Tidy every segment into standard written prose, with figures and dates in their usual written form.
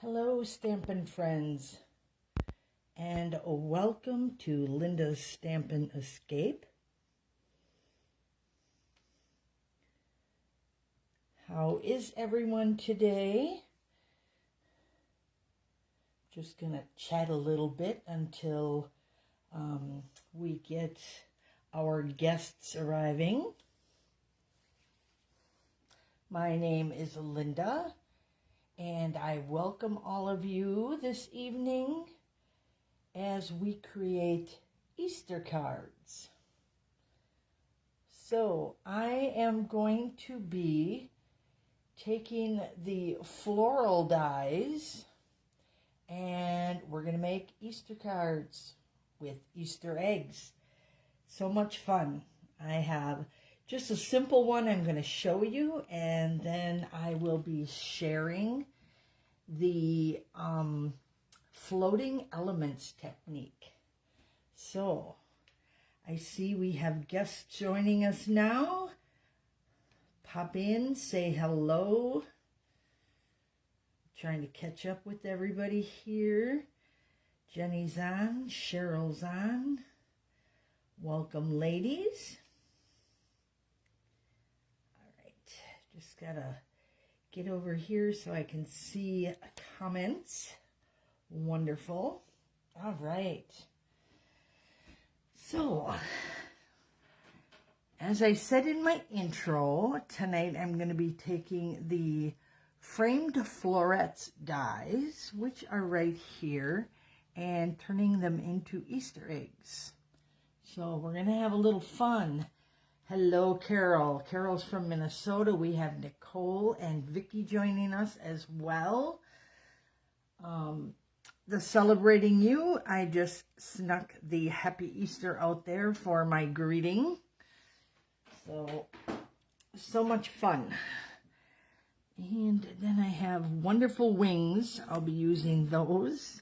Hello, Stampin' Friends, and welcome to Linda's Stampin' Escape. How is everyone today? Just gonna chat a little bit until we get our guests arriving. My name is Linda, and I welcome all of you this evening as we create Easter cards. So I am going to be taking the floral dies and we're going to make Easter cards with Easter eggs. So much fun. I have just a simple one I'm going to show you, and then I will be sharing the floating elements technique. So I see we have guests joining us now. Pop in, say hello. Trying to catch up with everybody here. Jenny's on, Cheryl's on. Welcome, ladies. Just gotta get over here so I can see comments. Wonderful. All right. So, as I said in my intro, tonight I'm going to be taking the framed florets dies, which are right here, and turning them into Easter eggs. So we're going to have a little fun. Hello, Carol. Carol's from Minnesota. We have Nicole and Vicky joining us as well. The Celebrating You, I just snuck the Happy Easter out there for my greeting. So much fun. And then I have Wonderful Wings. I'll be using those.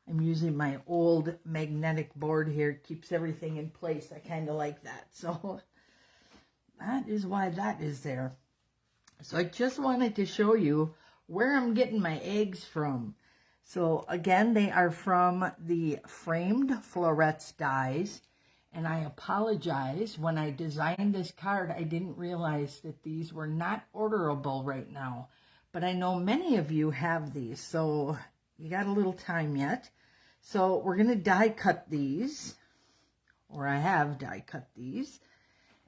I'm using my old magnetic board here. It keeps everything in place. I kind of like that. So that is why that is there. So I just wanted to show you where I'm getting my eggs from. So again, they are from the framed florets dies. And I apologize, when I designed this card, I didn't realize that these were not orderable right now. But I know many of you have these, so you got a little time yet. So we're going to die cut these, or I have die cut these.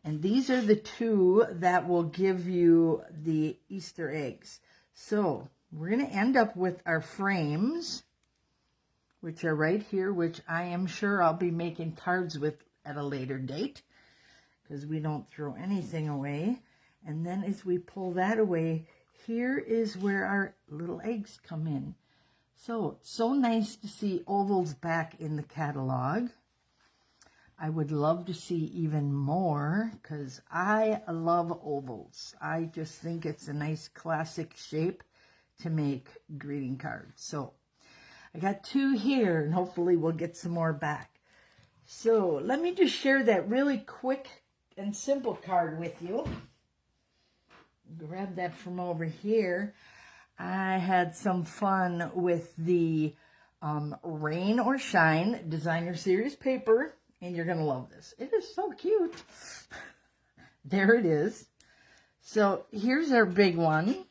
And these are the two that will give you the Easter eggs. So we're going to end up with our frames, which are right here, which I am sure I'll be making cards with at a later date, because we don't throw anything away. And then as we pull that away, here is where our little eggs come in. So nice to see ovals back in the catalog. I would love to see even more, because I love ovals. I just think it's a nice classic shape to make greeting cards. So I got two here, and hopefully we'll get some more back. So let me just share that really quick and simple card with you. Grab that from over here. I had some fun with the Rain or Shine Designer Series paper, and you're going to love this. It is so cute. There it is. So here's our big one.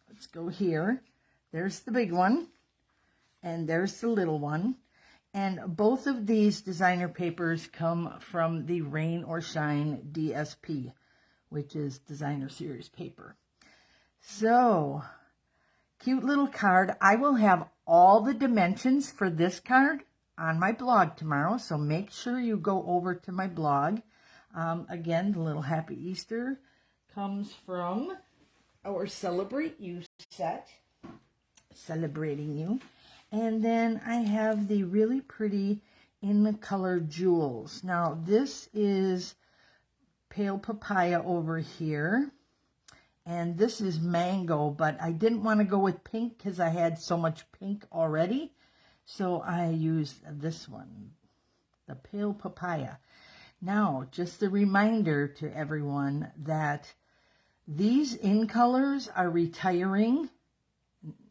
Let's go here. There's the big one, and there's the little one. And both of these designer papers come from the Rain or Shine DSP, which is Designer Series paper. So cute little card. I will have all the dimensions for this card on my blog tomorrow, so make sure you go over to my blog. Again, the little Happy Easter comes from our Celebrate You set, Celebrating You. And then I have the really pretty in the color Jewels. Now, this is Pale Papaya over here. And this is Mango, but I didn't want to go with pink because I had so much pink already. So I used this one, the Pale Papaya. Now, just a reminder to everyone that these in colors are retiring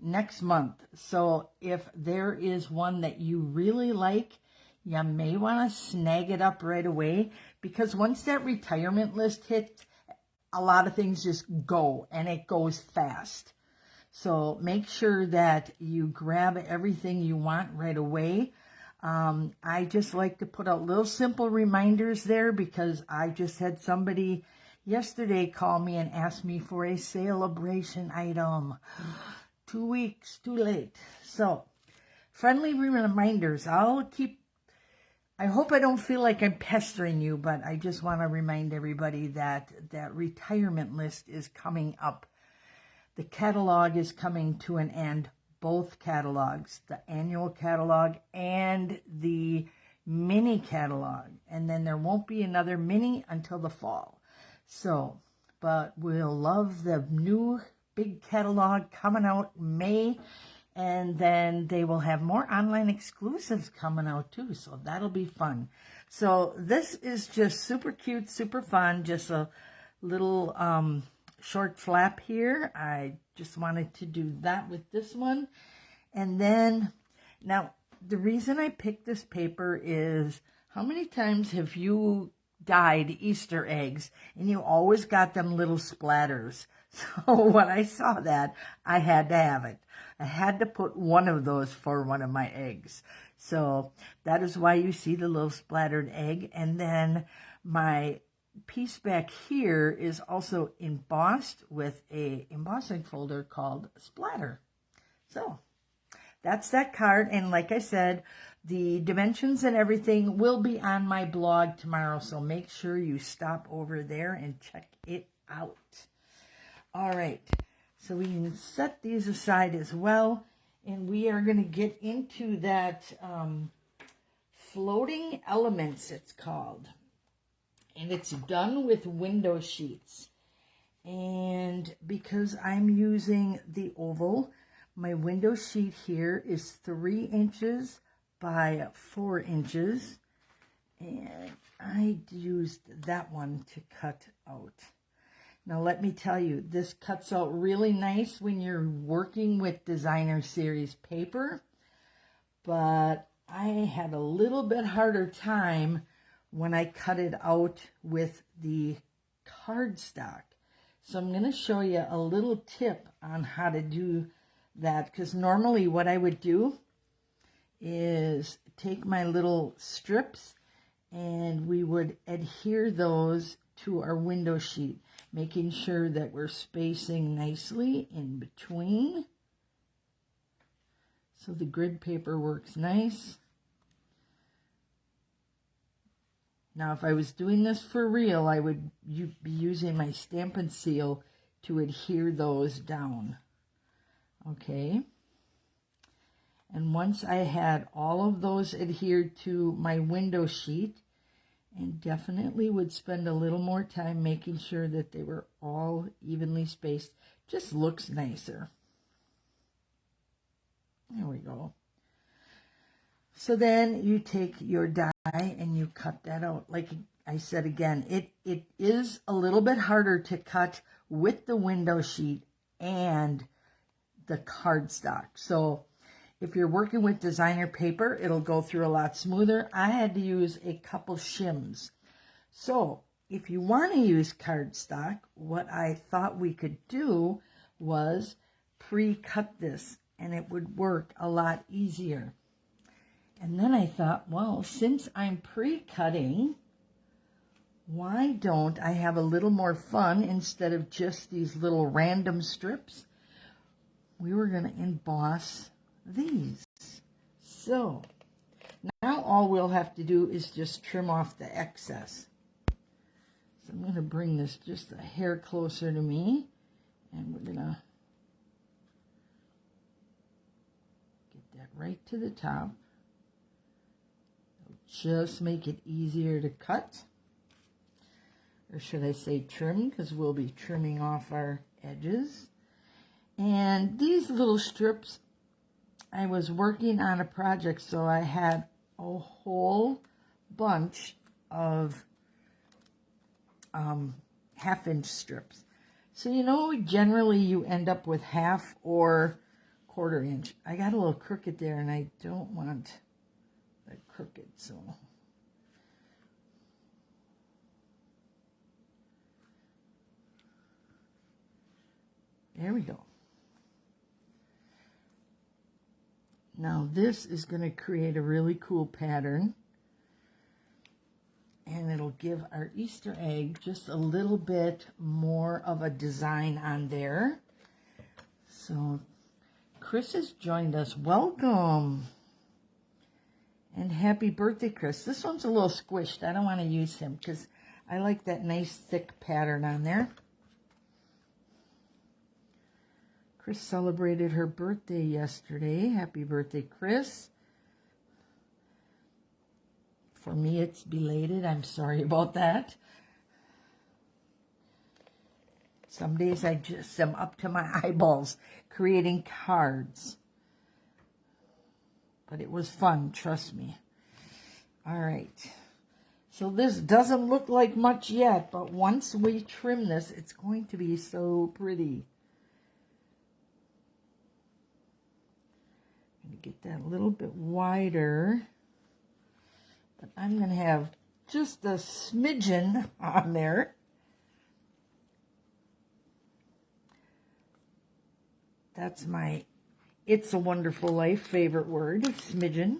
next month. So if there is one that you really like, you may want to snag it up right away, because once that retirement list hits, a lot of things just go, and it goes fast. So make sure that you grab everything you want right away. I just like to put out little simple reminders there, because I just had somebody yesterday call me and ask me for a celebration item. 2 weeks too late. So friendly reminders. I hope I don't feel like I'm pestering you, but I just want to remind everybody that that retirement list is coming up. The catalog is coming to an end. Both catalogs, the annual catalog and the mini catalog. And then there won't be another mini until the fall. So, but we'll love the new big catalog coming out in May. And then they will have more online exclusives coming out too. So that'll be fun. So this is just super cute, super fun. Just a little short flap here. I just wanted to do that with this one. And then, now, the reason I picked this paper is, how many times have you dyed Easter eggs and you always got them little splatters? So when I saw that, I had to have it. I had to put one of those for one of my eggs. So that is why you see the little splattered egg. And then my piece back here is also embossed with a embossing folder called Splatter. So that's that card. And like I said, the dimensions and everything will be on my blog tomorrow. So make sure you stop over there and check it out. All right. So we can set these aside as well. And we are going to get into that floating elements, it's called. And it's done with window sheets. And because I'm using the oval, my window sheet here is 3 inches by 4 inches. And I used that one to cut out. Now let me tell you, this cuts out really nice when you're working with designer series paper. But I had a little bit harder time when I cut it out with the cardstock. So I'm going to show you a little tip on how to do that, because normally what I would do is take my little strips and we would adhere those to our window sheet, making sure that we're spacing nicely in between so the grid paper works nice. Now, if I was doing this for real, I would be using my Stampin' Seal to adhere those down. Okay. And once I had all of those adhered to my window sheet, and definitely would spend a little more time making sure that they were all evenly spaced, just looks nicer. There we go. So then you take your die and you cut that out. Like I said again, it is a little bit harder to cut with the window sheet and the cardstock. So if you're working with designer paper, it'll go through a lot smoother. I had to use a couple shims. So if you want to use cardstock, what I thought we could do was pre-cut this, and it would work a lot easier. And then I thought, well, since I'm pre-cutting, why don't I have a little more fun instead of just these little random strips? We were going to emboss these. So now all we'll have to do is just trim off the excess. So I'm going to bring this just a hair closer to me, and we're going to get that right to the top. Just make it easier to cut, or should I say trim, because we'll be trimming off our edges. And these little strips, I was working on a project, so I had a whole bunch of half-inch strips. So generally you end up with half or 1/4 inch. I got a little crooked there, and I don't want that crooked, so. There we go. Now this is going to create a really cool pattern. And it'll give our Easter egg just a little bit more of a design on there. So Chris has joined us. Welcome. And happy birthday, Chris. This one's a little squished. I don't want to use him because I like that nice thick pattern on there. Chris celebrated her birthday yesterday. Happy birthday, Chris. For me, it's belated. I'm sorry about that. Some days I just am up to my eyeballs creating cards. But it was fun, trust me. All right. So this doesn't look like much yet, but once we trim this, it's going to be so pretty. I'm going to get that a little bit wider. But I'm going to have just a smidgen on there. That's my It's a Wonderful Life favorite word, smidgen.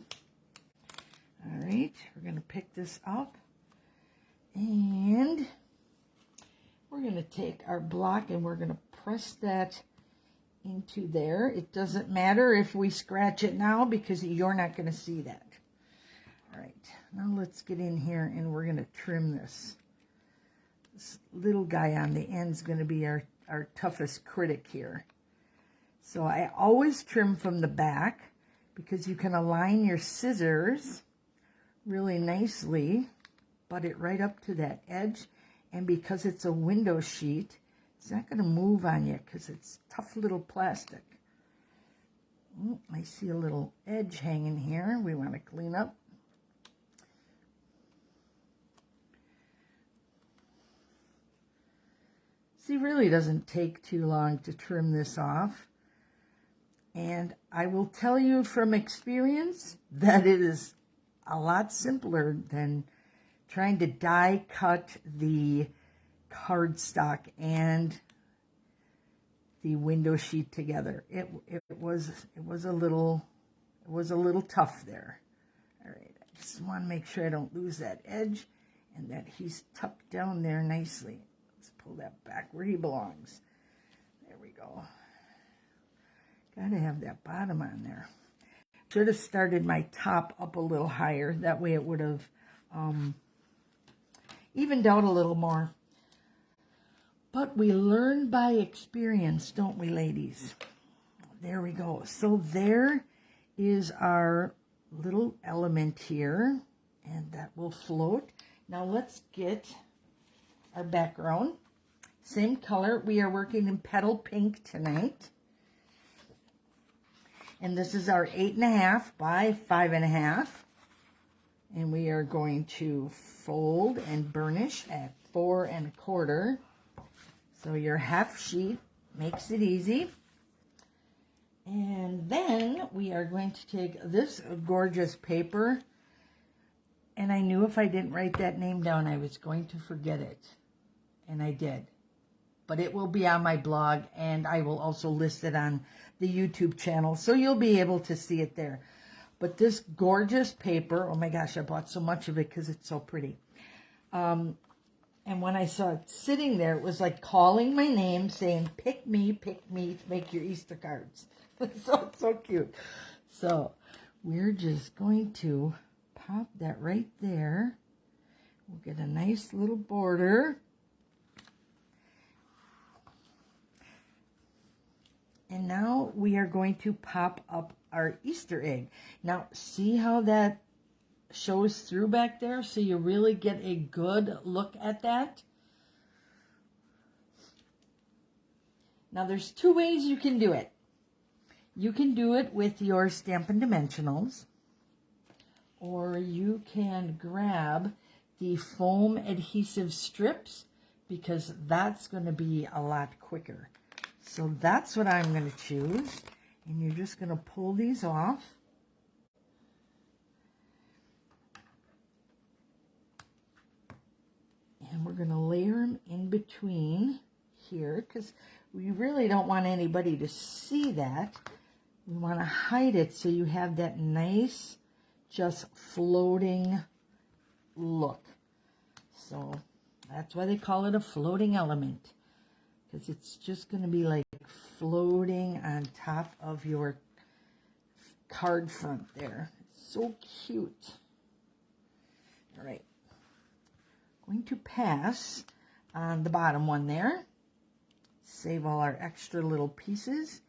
All right, we're going to pick this up. And we're going to take our block and we're going to press that into there. It doesn't matter if we scratch it now because you're not going to see that. All right, now let's get in here and we're going to trim this. This little guy on the end is going to be our toughest critic here. So I always trim from the back because you can align your scissors really nicely, butt it right up to that edge. And because it's a window sheet, it's not going to move on you because it's tough little plastic. I see a little edge hanging here we want to clean up. See, really doesn't take too long to trim this off. And I will tell you from experience that it is a lot simpler than trying to die cut the cardstock and the window sheet together. It was a little tough there. All right, I just want to make sure I don't lose that edge and that he's tucked down there nicely. Let's pull that back where he belongs. There we go. Gotta have that bottom on there. Should have started my top up a little higher. That way it would have evened out a little more. But we learn by experience, don't we, ladies? There we go. So there is our little element here, and that will float. Now let's get our background. Same color. We are working in Petal Pink tonight. And this is our 8.5 by 5.5. And we are going to fold and burnish at 4 1/4. So your half sheet makes it easy. And then we are going to take this gorgeous paper. And I knew if I didn't write that name down, I was going to forget it. And I did. But it will be on my blog, and I will also list it on the YouTube channel, so you'll be able to see it there. But this gorgeous paper, oh my gosh, I bought so much of it because it's so pretty. And when I saw it sitting there, it was like calling my name, saying, pick me to make your Easter cards. so cute. So we're just going to pop that right there. We'll get a nice little border. And now we are going to pop up our Easter egg. Now, see how that shows through back there? So you really get a good look at that. Now, there's 2 ways you can do it. You can do it with your Stampin' Dimensionals, or you can grab the foam adhesive strips because that's going to be a lot quicker. So that's what I'm going to choose. And you're just going to pull these off. And we're going to layer them in between here because we really don't want anybody to see that. We want to hide it so you have that nice, just floating look. So that's why they call it a floating element, because it's just going to be like floating on top of your card front there. It's so cute. All right. Going to pass on the bottom one there. Save all our extra little pieces.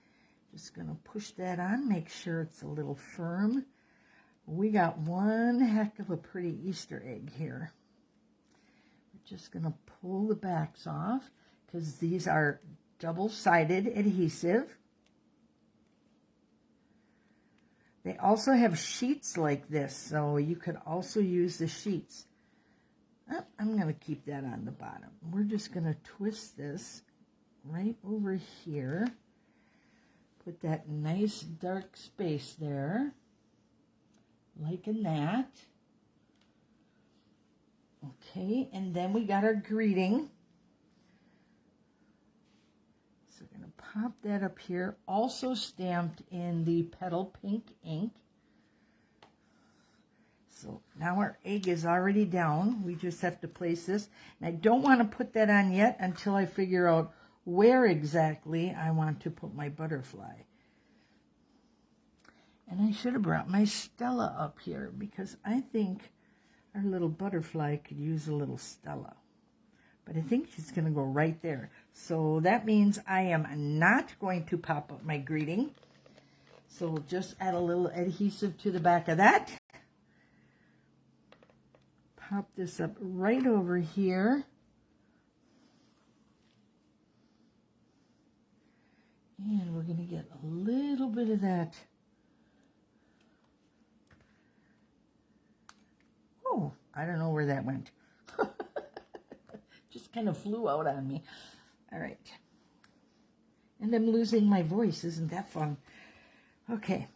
Just going to push that on, make sure it's a little firm. We got one heck of a pretty Easter egg here. We're just going to pull the backs off because these are double-sided adhesive. They also have sheets like this, so you could also use the sheets. Oh, I'm going to keep that on the bottom. We're just going to twist this right over here. Put that nice dark space there, liking that. Okay, and then we got our greeting. So we're going to pop that up here, also stamped in the petal pink ink. So now our egg is already down. We just have to place this. And I don't want to put that on yet until I figure out where exactly I want to put my butterfly. And I should have brought my Stella up here because I think our little butterfly could use a little Stella. But I think she's going to go right there. So that means I am not going to pop up my greeting. So we'll just add a little adhesive to the back of that. Pop this up right over here. And we're going to get a little bit of that. Oh, I don't know where that went. Just kind of flew out on me. All right. And I'm losing my voice. Isn't that fun? Okay.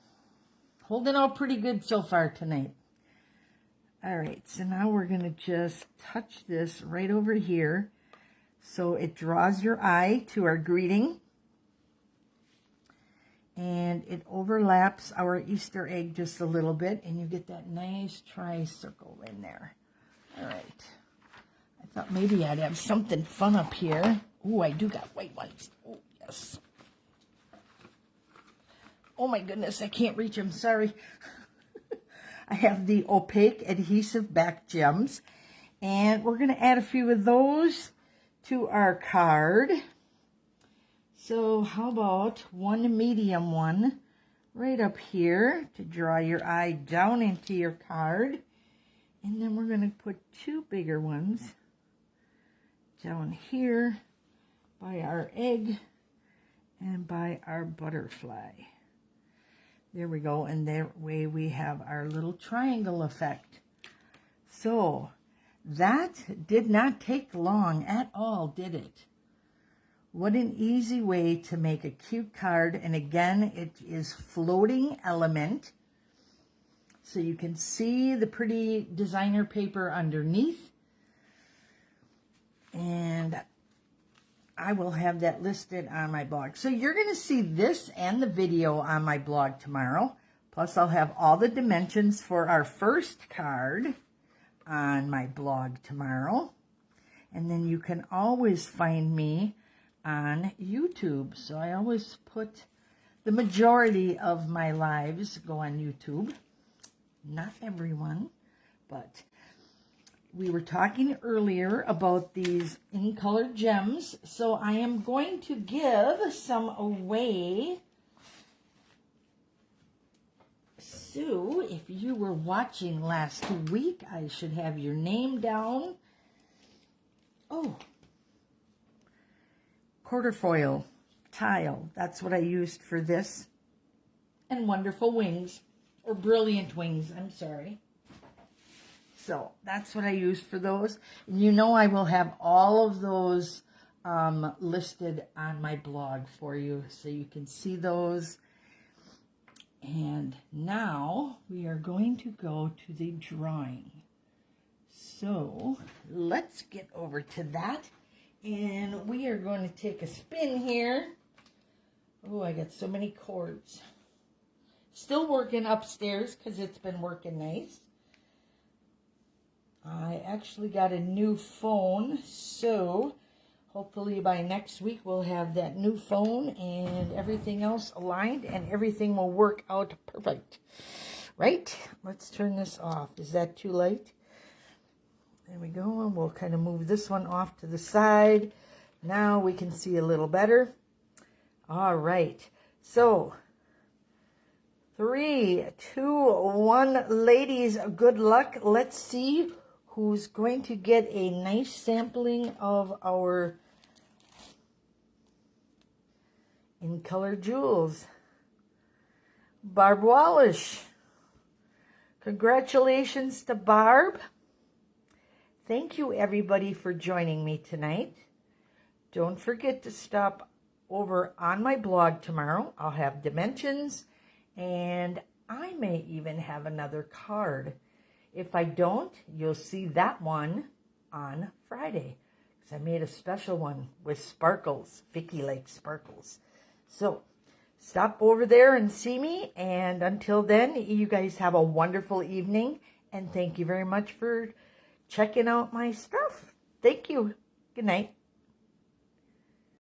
Holding out pretty good so far tonight. All right. So now we're going to just touch this right over here so it draws your eye to our greeting. And it overlaps our Easter egg just a little bit, and you get that nice tri-circle in there. All right. I thought maybe I'd have something fun up here. Ooh, I do got white ones. Oh, yes. Oh, my goodness, I can't reach them. Sorry. I have the opaque adhesive back gems, and we're going to add a few of those to our card. So how about one medium one right up here to draw your eye down into your card. And then we're going to put two bigger ones down here by our egg and by our butterfly. There we go. And that way we have our little triangle effect. So that did not take long at all, did it? What an easy way to make a cute card. And again, it is floating element. So you can see the pretty designer paper underneath. And I will have that listed on my blog. So you're going to see this and the video on my blog tomorrow. Plus I'll have all the dimensions for our first card on my blog tomorrow. And then you can always find me on YouTube. So I always put the majority of my lives go on YouTube. Not everyone, but we were talking earlier about these in-color gems. So I am going to give some away. So if you were watching last week, I should have your name down. Oh, quarter foil tile. That's what I used for this. And wonderful wings, or brilliant wings, I'm sorry. So that's what I used for those. And you know I will have all of those listed on my blog for you, so you can see those. And now we are going to go to the drawing. So let's get over to that. And we are going to take a spin here. Oh, I got so many cords. Still working upstairs because it's been working nice. I actually got a new phone, so hopefully by next week we'll have that new phone and everything else aligned and everything will work out perfect. Right? Let's turn this off. Is that too late? There we go. And we'll kind of move this one off to the side. Now we can see a little better. All right. So 3, 2, 1. Ladies, good luck. Let's see who's going to get a nice sampling of our In Color Jewels. Barb Wallish. Congratulations to Barb. Thank you, everybody, for joining me tonight. Don't forget to stop over on my blog tomorrow. I'll have dimensions, and I may even have another card. If I don't, you'll see that one on Friday, because I made a special one with sparkles. Vicky likes sparkles. So stop over there and see me, and until then, you guys have a wonderful evening, and thank you very much for checking out my stuff. Thank you. Good night.